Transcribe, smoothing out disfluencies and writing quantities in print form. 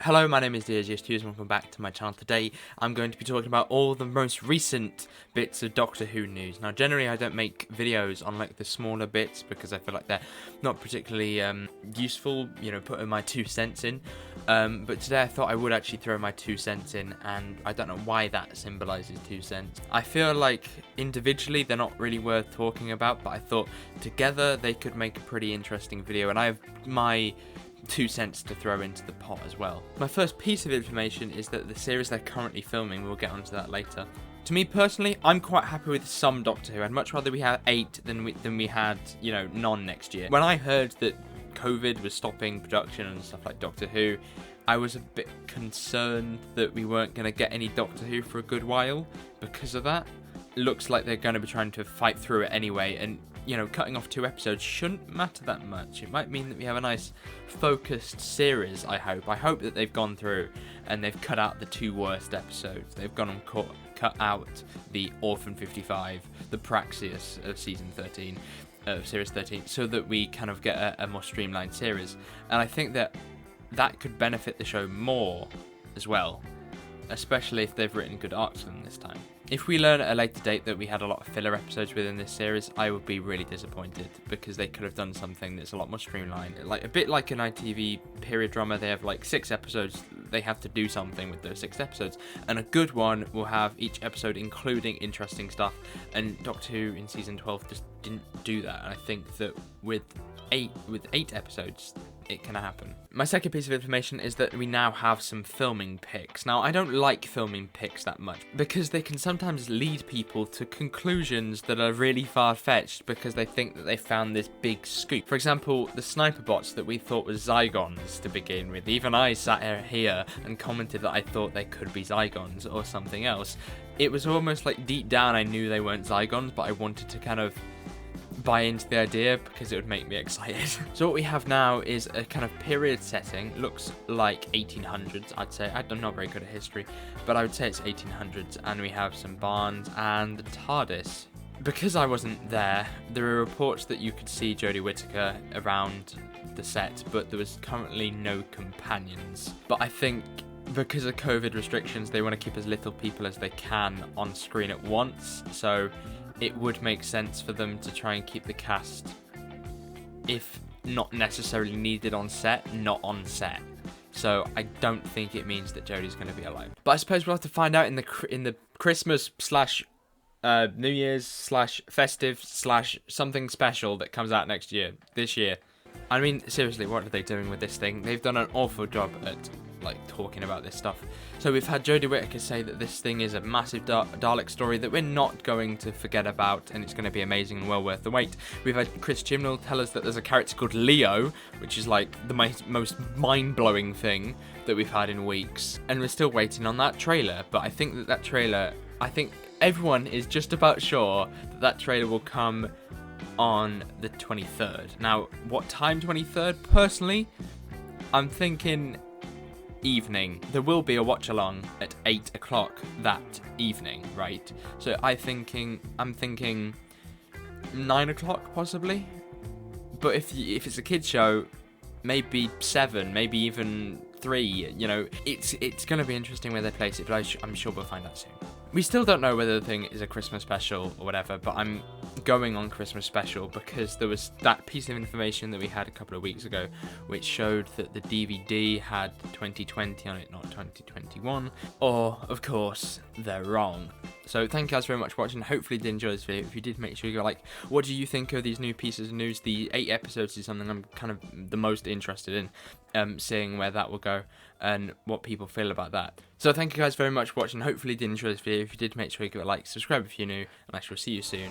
Hello, my name is DSGS2 and welcome back to my channel. Today I'm going to be talking about all the most recent bits of Doctor Who news. Now generally I don't make videos on like the smaller bits because I feel like they're not particularly useful, you know, putting my 2 cents in. But today I thought I would actually throw my 2 cents in, and I don't know why that symbolises 2 cents. I feel like individually they're not really worth talking about, but I thought together they could make a pretty interesting video, and I have my 2 cents to throw into the pot as well. My first piece of information is that the series they're currently filming, we'll get onto that later. To me personally, I'm quite happy with some Doctor Who. I'd much rather we had 8 than we had, you know, none next year. When I heard that COVID was stopping production and stuff like Doctor Who, I was a bit concerned that we weren't going to get any Doctor Who for a good while because of that. Looks like they're going to be trying to fight through it anyway, and you know, cutting off 2 episodes shouldn't matter that much. It might mean that we have a nice focused series, I hope. I hope that they've gone through and they've cut out the 2 worst episodes. They've gone and cut out the Orphan 55, the Praxeus of season 13, of series 13, so that we kind of get a more streamlined series. And I think that could benefit the show more as well, especially if they've written good arcs for them this time. If we learn at a later date that we had a lot of filler episodes within this series, I would be really disappointed, because they could have done something that's a lot more streamlined. Like a bit like an ITV period drama, they have like 6 episodes, they have to do something with those 6 episodes, and a good one will have each episode including interesting stuff, and Doctor Who in season 12 just didn't do that, and I think that with 8 episodes, it can happen. My second piece of information is that we now have some filming pics. Now, I don't like filming pics that much because they can sometimes lead people to conclusions that are really far-fetched because they think that they found this big scoop. For example, the sniper bots that we thought were Zygons to begin with. Even I sat here and commented that I thought they could be Zygons or something else. It was almost like deep down I knew they weren't Zygons, but I wanted to kind of buy into the idea because it would make me excited. So what we have now is a kind of period setting. Looks like 1800s, I'd say. I'm not very good at history, but I would say it's 1800s, and we have some barns and the TARDIS. Because I wasn't there are reports that you could see Jodie Whittaker around the set, but there was currently no companions. But I think because of COVID restrictions, they want to keep as little people as they can on screen at once, so it would make sense for them to try and keep the cast, if not necessarily needed on set, not on set. So I don't think it means that Jodie's going to be alive. But I suppose we'll have to find out in the Christmas slash New Year's slash festive slash something special that comes out this year. I mean, seriously, what are they doing with this thing? They've done an awful job at like talking about this stuff. So we've had Jodie Whittaker say that this thing is a massive Dalek story that we're not going to forget about, and it's going to be amazing and well worth the wait. We've had Chris Chibnall tell us that there's a character called Leo, which is like the most mind-blowing thing that we've had in weeks, and we're still waiting on that trailer. But I think that trailer, I think everyone is just about sure that trailer will come on the 23rd. Now, what time 23rd? Personally, I'm thinking evening. There will be a watch along at 8 o'clock that evening, right? So I'm thinking 9 o'clock possibly. But if it's a kids show, maybe 7, maybe even 3. You know, it's gonna be interesting where they place it, but I'm sure we'll find out soon. We still don't know whether the thing is a Christmas special or whatever, but I'm going on Christmas special because there was that piece of information that we had a couple of weeks ago which showed that the DVD had 2020 on it, not 2021, or of course they're wrong. So thank you guys very much for watching. Hopefully you did enjoy this video. If you did, make sure you go like. What do you think of these new pieces of news? The 8 episodes is something I'm kind of the most interested in, seeing where that will go and what people feel about that. So thank you guys very much for watching. Hopefully you did enjoy this video. If you did, make sure you give it a like, subscribe if you're new, and I shall see you soon.